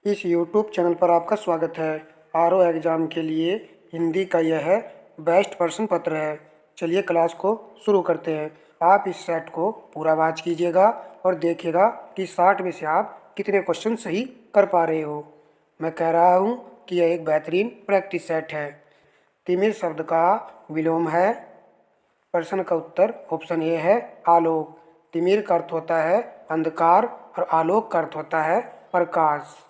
इस YouTube channel पर आपका स्वागत है। आरओ एग्ज़ाम के लिए हिंदी का यह बेस्ट प्रश्न पत्र है। चलिए क्लास को शुरू करते हैं। आप इस सेट को पूरा वॉच कीजिएगा और देखिएगा कि 60 में से आप कितने क्वेश्चन सही कर पा रहे हो। मैं कह रहा हूँ कि यह एक बेहतरीन प्रैक्टिस सेट है। तिमिर शब्द का विलोम है। प्रश्न का उत्तर ऑप्शन ए है आलोक। तिमिर का अर्थ होता है अंधकार और आलोक का अर्थ होता है प्रकाश।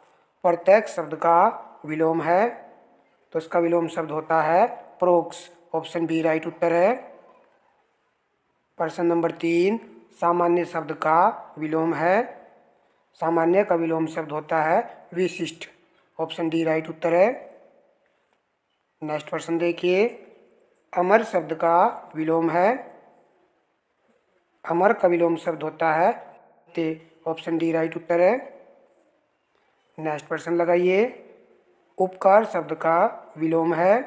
प्रत्येक शब्द का विलोम है तो इसका विलोम शब्द होता है प्रोक्ष। ऑप्शन बी राइट उत्तर है। प्रश्न नंबर 3, सामान्य शब्द का विलोम है। सामान्य का विलोम शब्द होता है विशिष्ट। ऑप्शन डी राइट उत्तर है। नेक्स्ट प्रश्न देखिए, अमर शब्द का विलोम है। अमर का विलोम शब्द होता है ते। ऑप्शन डी राइट उत्तर है। नेक्स्ट प्रश्न लगाइए, उपकार शब्द का विलोम है।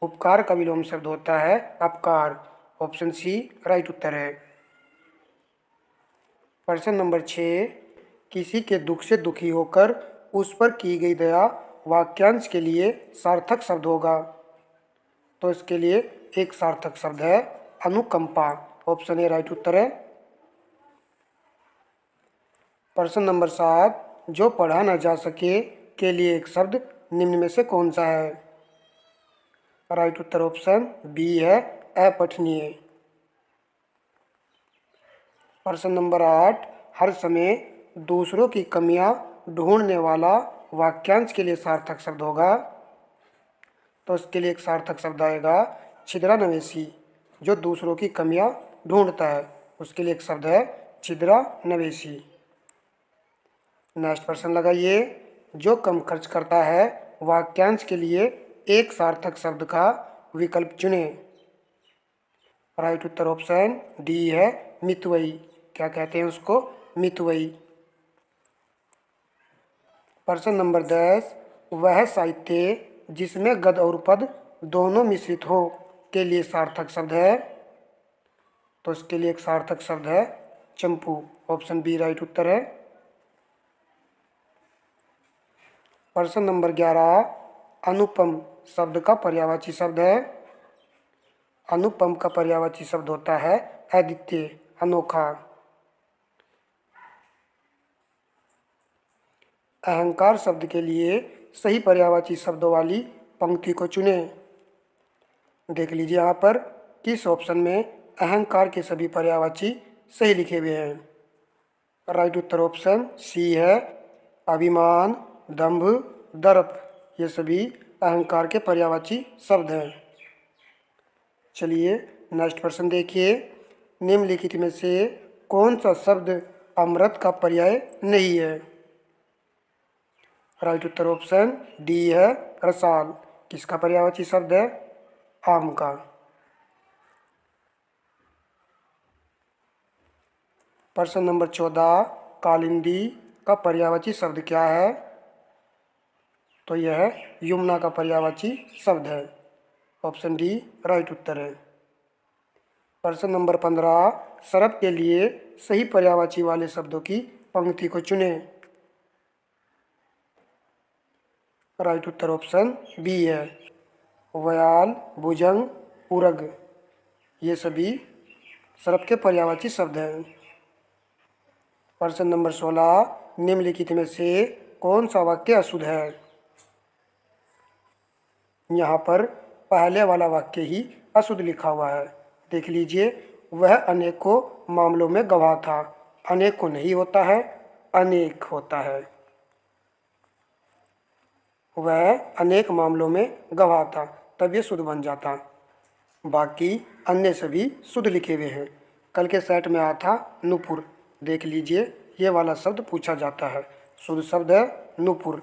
उपकार का विलोम शब्द होता है अपकार। ऑप्शन सी राइट उत्तर है। प्रश्न नंबर 6, किसी के दुख से दुखी होकर उस पर की गई दया वाक्यांश के लिए सार्थक शब्द होगा। तो इसके लिए एक सार्थक शब्द है अनुकंपा। ऑप्शन ए राइट उत्तर है। प्रश्न नंबर 7, जो पढ़ा न जा सके के लिए एक शब्द निम्न में से कौन सा है। राइट उत्तर ऑप्शन बी है अपठनीय। प्रश्न नंबर 8, हर समय दूसरों की कमियां ढूंढने वाला वाक्यांश के लिए सार्थक शब्द होगा। तो इसके लिए एक सार्थक शब्द आएगा छिद्रान्वेषी। जो दूसरों की कमियां ढूंढता है उसके लिए एक शब्द है छिद्रान्वेषी। नेक्स्ट प्रश्न लगाइए, जो कम खर्च करता है वाक्यांश के लिए एक सार्थक शब्द का विकल्प चुने। राइट उत्तर ऑप्शन डी है मितव्ययी। क्या कहते हैं उसको? मितव्ययी। प्रश्न नंबर 10, वह साहित्य जिसमें गद्य और पद दोनों मिश्रित हो के लिए सार्थक शब्द है। तो इसके लिए एक सार्थक शब्द है चंपू। ऑप्शन बी राइट उत्तर है। प्रश्न नंबर 11, अनुपम शब्द का पर्यायवाची शब्द है। अनुपम का पर्यायवाची शब्द होता है अद्वितीय, अनोखा। अहंकार शब्द के लिए सही पर्यायवाची शब्दों वाली पंक्ति को चुने। देख लीजिए यहाँ पर किस ऑप्शन में अहंकार के सभी पर्यायवाची सही लिखे हुए हैं। राइट उत्तर ऑप्शन सी है अभिमान, दंभ, दर्प। ये सभी अहंकार के पर्यायवाची शब्द हैं। चलिए नेक्स्ट प्रश्न देखिए, निम्नलिखित में से कौन सा शब्द अमृत का पर्याय नहीं है। राइट उत्तर ऑप्शन डी है रसाल। किसका पर्यायवाची शब्द है? आम का। प्रश्न नंबर 14, कालिंदी का पर्यायवाची शब्द क्या है। तो यह यमुना का पर्यायवाची शब्द है। ऑप्शन डी राइट उत्तर है। प्रश्न नंबर 15, सर्प के लिए सही पर्यायवाची वाले शब्दों की पंक्ति को चुने। राइट उत्तर ऑप्शन बी है व्याल, भुजंग, उरग। ये सभी सर्प के पर्यायवाची शब्द हैं। प्रश्न नंबर 16, निम्नलिखित में से कौन सा वाक्य अशुद्ध है। यहाँ पर पहले वाला वाक्य ही अशुद्ध लिखा हुआ है। देख लीजिए, वह अनेकों मामलों में गवाह था। अनेकों नहीं होता है, अनेक होता है। वह अनेक मामलों में गवाह था, तब ये शुद्ध बन जाता। बाकी अन्य सभी शुद्ध लिखे हुए हैं। कल के सेट में आया था नुपुर। देख लीजिए, ये वाला शब्द पूछा जाता है। शुद्ध शब्द है नुपुर।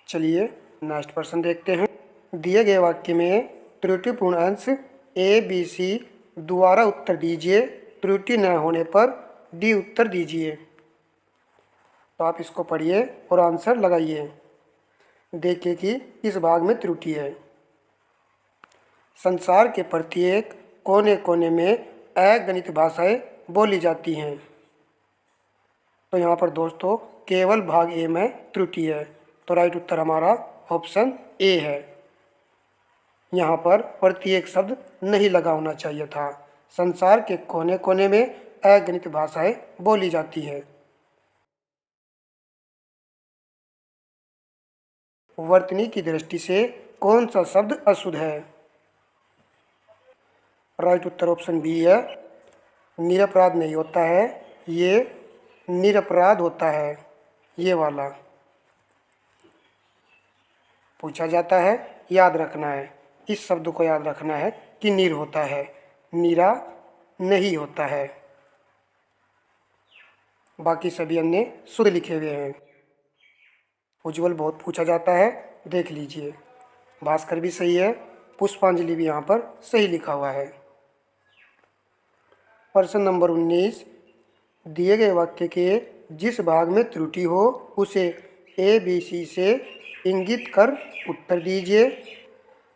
चलिए नेक्स्ट प्रश्न देखते हैं। दिए गए वाक्य में त्रुटिपूर्ण अंश ए बी सी द्वारा उत्तर दीजिए। त्रुटि न होने पर डी उत्तर दीजिए। तो आप इसको पढ़िए और आंसर लगाइए। देखिए कि इस भाग में त्रुटि है। संसार के प्रत्येक कोने कोने में अगणित भाषाएं बोली जाती हैं। तो यहाँ पर दोस्तों केवल भाग ए में त्रुटि है, तो राइट उत्तर हमारा ऑप्शन ए है। यहाँ पर प्रत्येक शब्द नहीं लगा होना चाहिए था। संसार के कोने कोने में अगणित भाषाएं बोली जाती है। वर्तनी की दृष्टि से कौन सा शब्द अशुद्ध है? राइट उत्तर ऑप्शन बी है। निरपराध नहीं होता है, ये निरपराध होता है, ये वाला पूछा जाता है, याद रखना है। इस शब्द को याद रखना है कि निर होता है, नीरा नहीं होता है। बाकी सभी अन्य शुद्ध लिखे हुए हैं। उज्ज्वल बहुत पूछा जाता है, देख लीजिए। भास्कर भी सही है, पुष्पांजलि भी यहाँ पर सही लिखा हुआ है। प्रश्न नंबर 19, दिए गए वाक्य के जिस भाग में त्रुटि हो उसे ए बी सी से इंगित कर उत्तर दीजिए।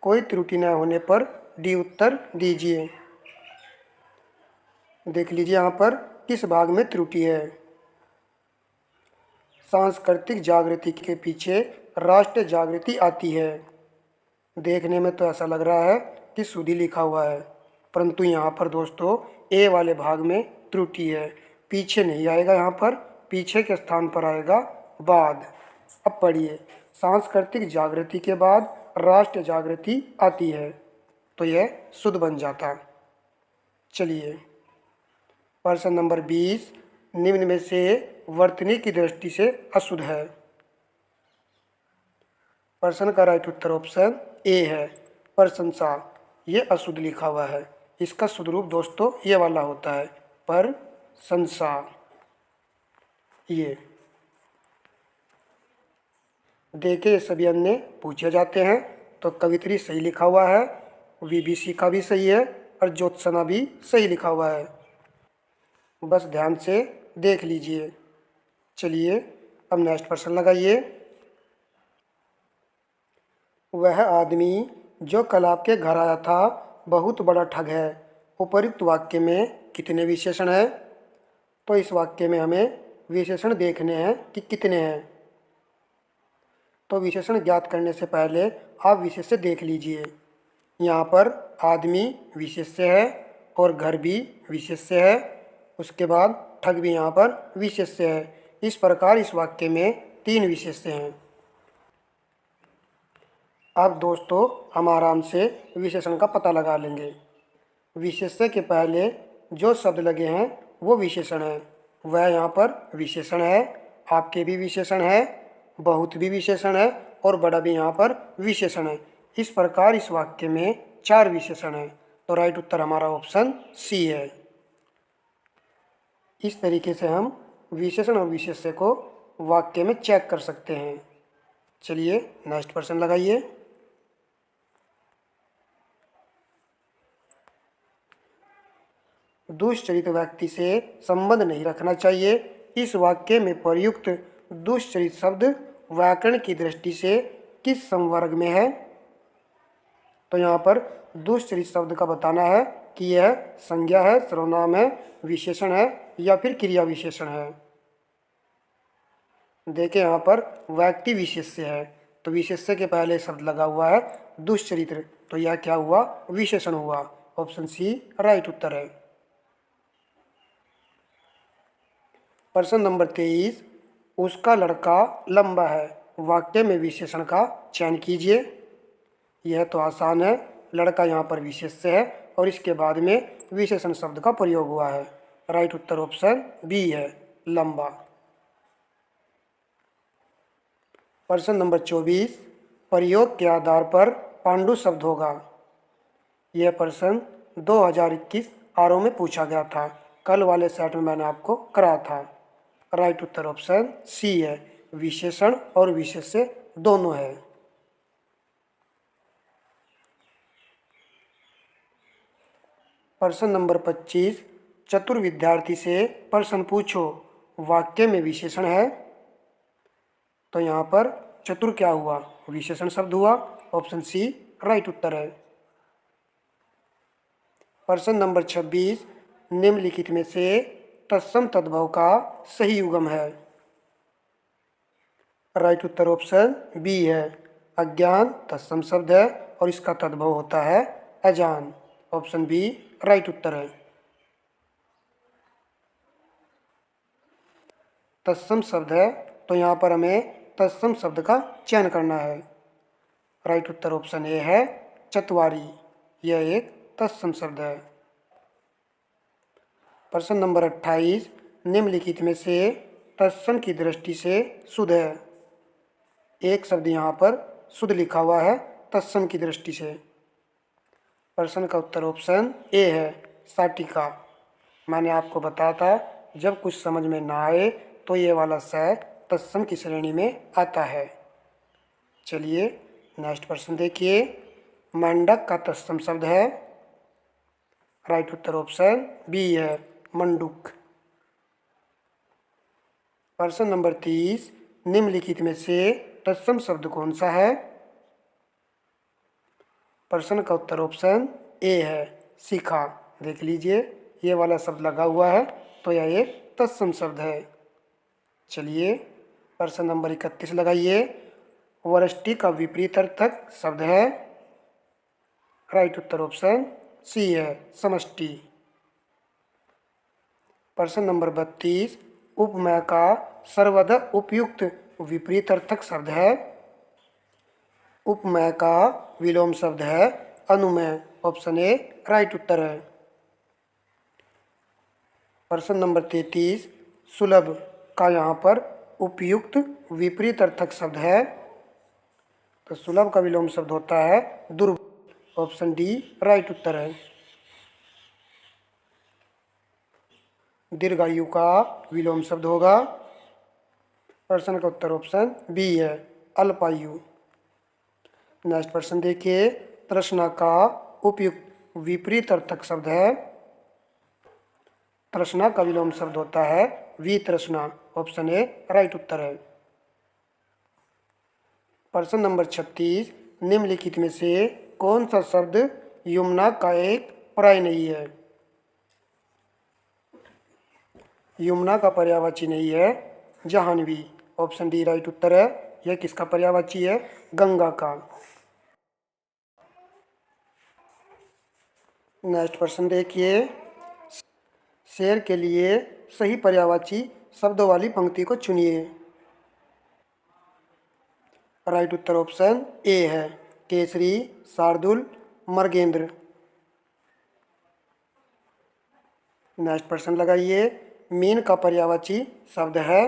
कोई त्रुटि न होने पर डी उत्तर दीजिए। देख लीजिए यहाँ पर किस भाग में त्रुटि है। सांस्कृतिक जागृति के पीछे राष्ट्रीय जागृति आती है। देखने में तो ऐसा लग रहा है कि शुद्धि लिखा हुआ है, परंतु यहाँ पर दोस्तों ए वाले भाग में त्रुटि है। पीछे नहीं आएगा, यहाँ पर पीछे के स्थान पर आएगा बाद। अब पढ़िए, सांस्कृतिक जागृति के बाद राष्ट्रीय जागृति आती है, तो यह शुद्ध बन जाता। चलिए, प्रश्न नंबर 20, निम्न में से वर्तनी की दृष्टि से अशुद्ध है। प्रश्न का राइट उत्तर ऑप्शन ए है, प्रशंसा। ये अशुद्ध लिखा हुआ है, इसका शुद्ध रूप दोस्तों ये वाला होता है, प्रशंसा। ये देखे सभी अन्य पूछे जाते हैं, तो कवित्री सही लिखा हुआ है, वीबीसी का भी सही है और ज्योत्सना भी सही लिखा हुआ है। बस ध्यान से देख लीजिए। चलिए, अब नेक्स्ट प्रश्न लगाइए। वह आदमी जो कल आपके घर आया था बहुत बड़ा ठग है। उपयुक्त वाक्य में कितने विशेषण हैं? तो इस वाक्य में हमें विशेषण देखने हैं कि कितने हैं। तो विशेषण ज्ञात करने से पहले आप विशेष्य देख लीजिए। यहाँ पर आदमी विशेष्य है और घर भी विशेष्य है, उसके बाद ठग भी यहाँ पर विशेष्य है। इस प्रकार इस वाक्य में 3 विशेष्य हैं। अब दोस्तों हम आराम से विशेषण का पता लगा लेंगे। विशेष्य के पहले जो शब्द लगे हैं वो विशेषण है। वह यहाँ पर विशेषण है, आपके भी विशेषण है, बहुत भी विशेषण है और बड़ा भी यहाँ पर विशेषण है। इस प्रकार इस वाक्य में 4 विशेषण हैं, तो राइट उत्तर हमारा ऑप्शन सी है। इस तरीके से हम विशेषण और विशेष्य को वाक्य में चेक कर सकते हैं। चलिए नेक्स्ट प्रश्न लगाइए। दुष्चरित व्यक्ति से संबंध नहीं रखना चाहिए। इस वाक्य में प्रयुक्त दुष्चरित शब्द व्याकरण की दृष्टि से किस संवर्ग में है? तो यहाँ पर दुष्चरित शब्द का बताना है कि यह संज्ञा है, सर्वनाम है, विशेषण है या फिर क्रिया विशेषण है। देखें यहाँ पर व्यक्ति विशेष्य है, तो विशेष्य के पहले शब्द लगा हुआ है दुष्चरित्र, तो यह क्या हुआ? विशेषण हुआ। ऑप्शन सी राइट उत्तर है। प्रश्न नंबर 23, उसका लड़का लंबा है। वाक्य में विशेषण का चयन कीजिए। यह तो आसान है, लड़का यहाँ पर विशेष्य है और इसके बाद में विशेषण शब्द का प्रयोग हुआ है। राइट उत्तर ऑप्शन बी है, लंबा। प्रश्न नंबर 24, प्रयोग के आधार पर पांडु शब्द होगा। यह प्रश्न 2021 आरओ में पूछा गया था। कल वाले सेट में मैंने आपको कराया था। राइट उत्तर ऑप्शन सी है, विशेषण और विशेष्य दोनों है। प्रश्न नंबर 25, चतुर विद्यार्थी से प्रश्न पूछो। वाक्य में विशेषण है, तो यहाँ पर चतुर क्या हुआ? विशेषण शब्द हुआ। ऑप्शन सी राइट उत्तर है। प्रश्न नंबर 26, निम्नलिखित में से तत्सम तद्भव का सही युग्म है? राइट उत्तर ऑप्शन बी है। अज्ञान तत्सम शब्द है और इसका तद्भव होता है अजान। ऑप्शन बी राइट उत्तर है। तत्सम शब्द है तो यहाँ पर हमें तत्सम शब्द का चयन करना है। राइट उत्तर ऑप्शन ए है चतवारी। यह एक तत्सम शब्द है। प्रश्न नंबर 28, निम्नलिखित में से तत्सम की दृष्टि से शुद्ध है। एक शब्द यहाँ पर शुद्ध लिखा हुआ है तत्सम की दृष्टि से। प्रश्न का उत्तर ऑप्शन ए है साटिका। मैंने आपको बताया था जब कुछ समझ में ना आए तो ये वाला स तत्सम की श्रेणी में आता है। चलिए नेक्स्ट प्रश्न देखिए। मंडक का तत्सम शब्द है? राइट उत्तर ऑप्शन बी है मंडूक। प्रश्न नंबर 30, निम्नलिखित में से तत्सम शब्द कौन सा है? प्रश्न का उत्तर ऑप्शन ए है शिखा। देख लीजिए ये वाला शब्द लगा हुआ है तो यह एक तत्सम शब्द है। चलिए प्रश्न नंबर 31 लगाइए। वृष्टि का विपरीत अर्थक शब्द है? राइट उत्तर ऑप्शन सी है समष्टि। प्रश्न नंबर 32, उपमेय का सर्वदा उपयुक्त विपरीत अर्थक शब्द है? उपमेय का विलोम शब्द है अनुमेय। ऑप्शन ए राइट उत्तर है। प्रश्न नंबर 33, सुलभ का यहाँ पर उपयुक्त विपरीत अर्थक शब्द है? तो सुलभ का विलोम शब्द होता है दुर्लभ। ऑप्शन डी राइट उत्तर है। दीर्घायु का विलोम शब्द होगा? प्रश्न का उत्तर ऑप्शन बी है अल्पायु। नेक्स्ट प्रश्न देखिए। तृष्णा का उपयुक्त विपरीत अर्थक शब्द है? तृष्णा का विलोम शब्द होता है वितृष्णा। ऑप्शन ए राइट उत्तर है। प्रश्न नंबर 36, निम्नलिखित में से कौन सा शब्द यमुना का एक पर्याय नहीं है? यमुना का पर्यायवाची नहीं है जाह्नवी। ऑप्शन डी राइट उत्तर है। यह किसका पर्यायवाची है? गंगा का। नेक्स्ट प्रश्न देखिए। शेर के लिए सही पर्यायवाची शब्दों वाली पंक्ति को चुनिए। राइट उत्तर ऑप्शन ए है केसरी, शार्दुल, मर्गेंद्र। नेक्स्ट प्रश्न लगाइए। मीन का पर्यायवाची शब्द है?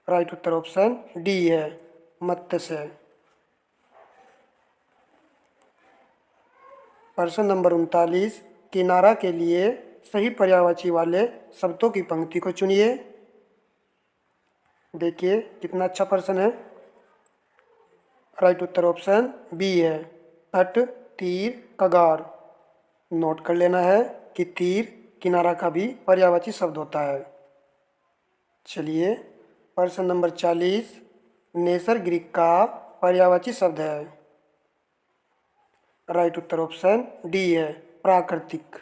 राइट उत्तर ऑप्शन डी है मत्स्य। प्रश्न नंबर 39, किनारा के लिए सही पर्यायवाची वाले शब्दों की पंक्ति को चुनिए। देखिए कितना अच्छा प्रश्न है। राइट उत्तर ऑप्शन बी है तट, तीर, कगार। नोट कर लेना है कि तीर किनारा का भी पर्यायवाची शब्द होता है। चलिए प्रश्न नंबर 40, नैसर्गिक का पर्यायवाची शब्द है? राइट उत्तर ऑप्शन डी है प्राकृतिक।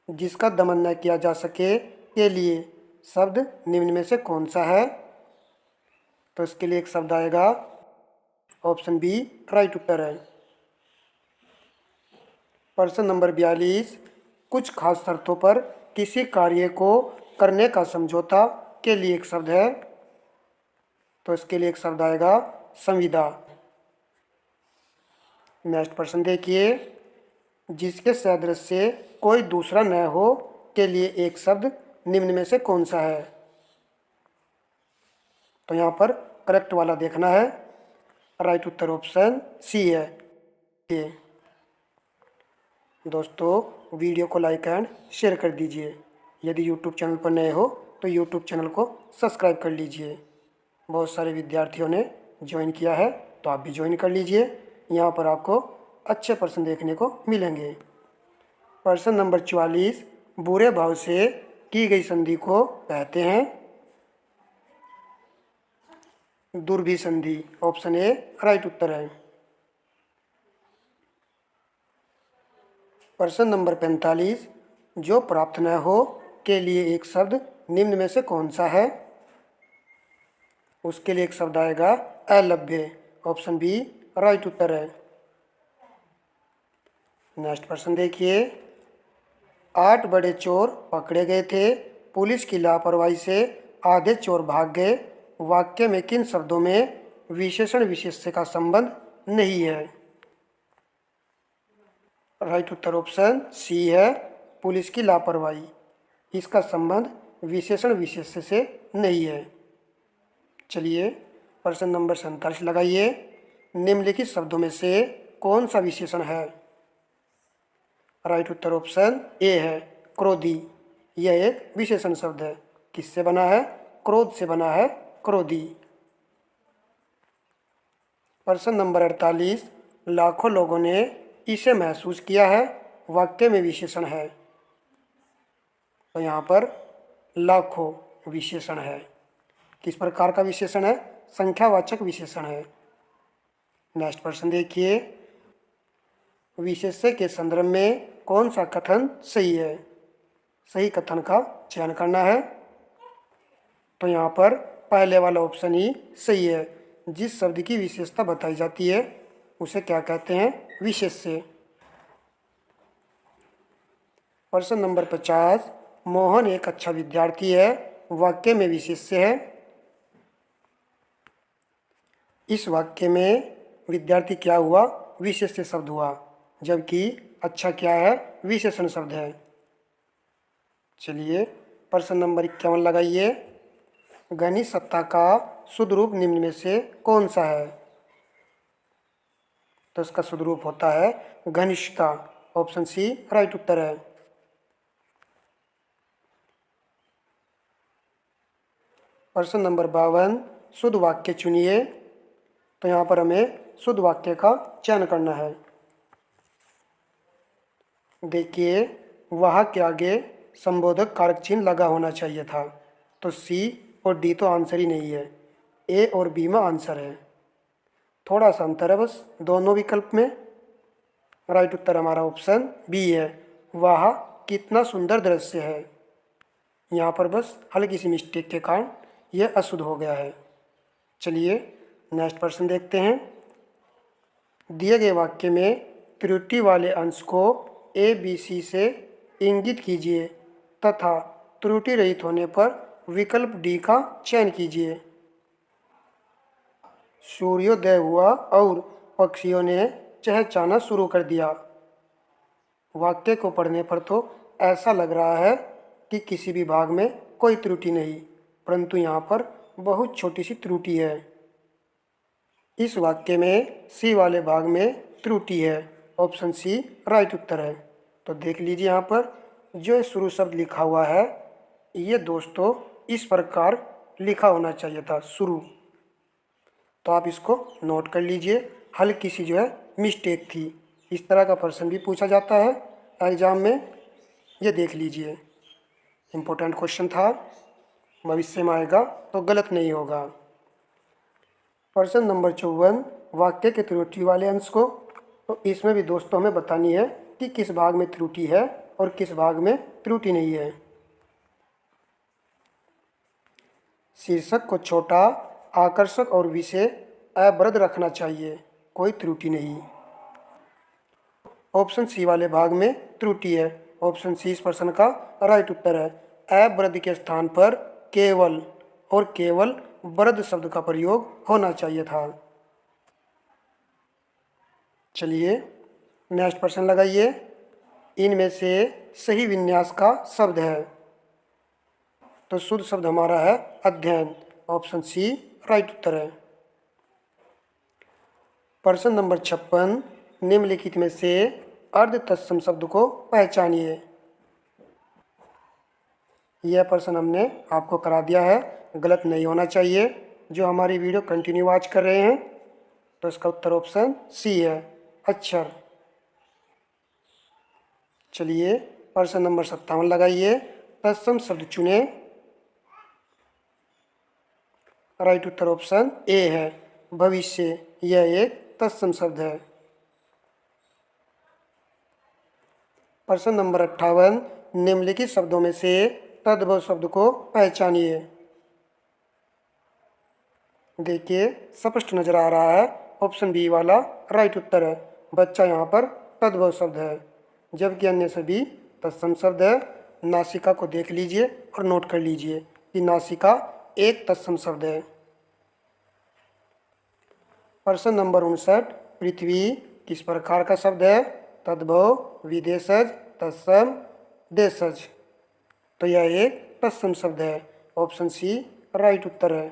जिसका दमन न किया जा सके के लिए शब्द निम्न में से कौन सा है? तो इसके लिए एक शब्द आएगा। ऑप्शन बी राइट उत्तर है। प्रश्न नंबर 42, कुछ खास शर्तों पर किसी कार्य को करने का समझौता के लिए एक शब्द है? तो इसके लिए एक शब्द आएगा संविदा। नेक्स्ट प्रश्न देखिए। जिसके सदृश से कोई दूसरा न हो के लिए एक शब्द निम्न में से कौन सा है? तो यहाँ पर करेक्ट वाला देखना है। राइट उत्तर ऑप्शन सी है ये। दोस्तों वीडियो को लाइक एंड शेयर कर दीजिए। यदि यूट्यूब चैनल पर नए हो तो यूट्यूब चैनल को सब्सक्राइब कर लीजिए। बहुत सारे विद्यार्थियों ने ज्वाइन किया है तो आप भी ज्वाइन कर लीजिए। यहाँ पर आपको अच्छे प्रश्न देखने को मिलेंगे। प्रश्न नंबर 44, बुरे भाव से की गई संधि को कहते हैं? दुर्भी संधि। ऑप्शन ए राइट उत्तर है। प्रश्न नंबर 45, जो प्राप्त न हो के लिए एक शब्द निम्न में से कौन सा है? उसके लिए एक शब्द आएगा अलभ्य। ऑप्शन बी राइट उत्तर है। नेक्स्ट प्रश्न देखिए, 8 बड़े चोर पकड़े गए थे, पुलिस की लापरवाही से आधे चोर भाग गए। वाक्य में किन शब्दों में विशेषण विशेष्य का संबंध नहीं है? राइट उत्तर ऑप्शन सी है, पुलिस की लापरवाही। इसका संबंध विशेषण विशेष्य से नहीं है। चलिए प्रश्न नंबर 47 लगाइए, निम्नलिखित शब्दों में से कौन सा विशेषण है? राइट उत्तर ऑप्शन ए है, क्रोधी। यह एक विशेषण शब्द है। किससे बना है? क्रोध से बना है, क्रोधी। प्रश्न नंबर 48, लाखों लोगों ने इसे महसूस किया है। वाक्य में विशेषण है, तो यहाँ पर लाखों विशेषण है। किस प्रकार का विशेषण है? संख्यावाचक विशेषण है। नेक्स्ट प्रश्न देखिए, विशेष्य के संदर्भ में कौन सा कथन सही है? सही कथन का चयन करना है, तो यहाँ पर पहले वाला ऑप्शन ही सही है। जिस शब्द की विशेषता बताई जाती है उसे क्या कहते हैं? विशेष्य। प्रश्न नंबर 50, मोहन एक अच्छा विद्यार्थी है। वाक्य में विशेष्य है। इस वाक्य में विद्यार्थी क्या हुआ? विशेष्य शब्द हुआ, जबकि अच्छा क्या है? विशेषण शब्द है। चलिए प्रश्न नंबर 51 लगाइए, घनी सत्ता का शुद्ध रूप निम्न में से कौन सा है? तो इसका शुद्ध रूप होता है घनिष्ठता। ऑप्शन सी राइट उत्तर है। प्रश्न नंबर 52, शुद्ध वाक्य चुनिए। तो यहाँ पर हमें शुद्ध वाक्य का चयन करना है। देखिए, वह के आगे संबोधक कारक चिन्ह लगा होना चाहिए था, तो सी और डी तो आंसर ही नहीं है। ए और बी में आंसर है। थोड़ा सा अंतर है बस दोनों विकल्प में। राइट उत्तर हमारा ऑप्शन बी है, वह कितना सुंदर दृश्य है। यहाँ पर बस हल्की सी मिस्टेक के कारण यह अशुद्ध हो गया है। चलिए नेक्स्ट प्रश्न देखते हैं। दिए गए वाक्य में त्रुटि वाले अंश को ए बी सी से इंगित कीजिए तथा त्रुटि रहित होने पर विकल्प डी का चयन कीजिए। सूर्योदय हुआ और पक्षियों ने चहचहाना शुरू कर दिया। वाक्य को पढ़ने पर तो ऐसा लग रहा है कि किसी भी भाग में कोई त्रुटि नहीं, परंतु यहाँ पर बहुत छोटी सी त्रुटि है। इस वाक्य में सी वाले भाग में त्रुटि है। ऑप्शन सी राइट उत्तर है। तो देख लीजिए यहाँ पर जो शुरू शब्द लिखा हुआ है, ये दोस्तों इस प्रकार लिखा होना चाहिए था, शुरू। तो आप इसको नोट कर लीजिए, हल्की सी जो है मिस्टेक थी। इस तरह का प्रश्न भी पूछा जाता है एग्जाम में, ये देख लीजिए। इम्पोर्टेंट क्वेश्चन था, भविष्य में आएगा तो गलत नहीं होगा। प्रश्न नंबर 54, वाक्य के त्रुटि वाले अंश को, तो इसमें भी दोस्तों हमें बतानी है कि किस भाग में त्रुटि है और किस भाग में त्रुटि नहीं है। शीर्षक को छोटा, आकर्षक और विषय अवरुद्ध रखना चाहिए, कोई त्रुटि नहीं। ऑप्शन सी वाले भाग में त्रुटि है। ऑप्शन सी इस प्रश्न का राइट उत्तर है। अवरुद्ध के स्थान पर केवल और केवल वृद्ध शब्द का प्रयोग होना चाहिए था। चलिए नेक्स्ट प्रश्न लगाइए, इनमें से सही विन्यास का शब्द है। तो शुद्ध शब्द हमारा है अध्ययन। ऑप्शन सी राइट उत्तर है। प्रश्न नंबर 56, निम्नलिखित में से अर्ध तत्सम शब्द को पहचानिए। यह प्रश्न हमने आपको करा दिया है, गलत नहीं होना चाहिए। जो हमारी वीडियो कंटिन्यू वॉच कर रहे हैं तो इसका उत्तर ऑप्शन सी है, अक्षर। चलिए प्रश्न नंबर 57 लगाइए, तत्सम शब्द चुने। राइट उत्तर ऑप्शन ए है, भविष्य। यह एक तत्सम शब्द है। प्रश्न नंबर 58, निम्नलिखित शब्दों में से तद्भव शब्द को पहचानिए। देखिए स्पष्ट नजर आ रहा है, ऑप्शन बी वाला राइट उत्तर है। बच्चा यहाँ पर तद्भव शब्द है, जबकि अन्य सभी तत्सम शब्द है। नासिका को देख लीजिए और नोट कर लीजिए कि नासिका एक तत्सम शब्द है। प्रश्न नंबर 59, पृथ्वी किस प्रकार का शब्द है? तद्भव, विदेशज, तत्सम, देशज। तो यह एक तत्सम शब्द है। ऑप्शन सी राइट उत्तर है।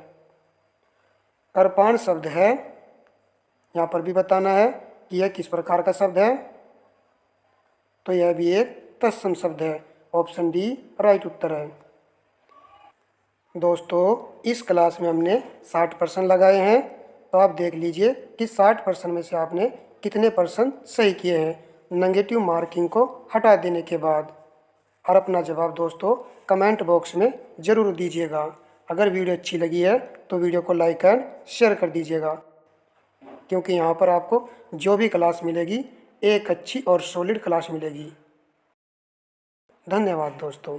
अर्पाण शब्द है, यहाँ पर भी बताना है कि यह किस प्रकार का शब्द है। तो यह भी एक तत्सम शब्द है। ऑप्शन डी राइट उत्तर है। दोस्तों इस क्लास में हमने 60% लगाए हैं, तो आप देख लीजिए कि 60% में से आपने कितने % सही किए हैं नेगेटिव मार्किंग को हटा देने के बाद। और अपना जवाब दोस्तों कमेंट बॉक्स में ज़रूर दीजिएगा। अगर वीडियो अच्छी लगी है तो वीडियो को लाइक एंड शेयर कर दीजिएगा, क्योंकि यहाँ पर आपको जो भी क्लास मिलेगी एक अच्छी और सॉलिड क्लास मिलेगी। धन्यवाद दोस्तों।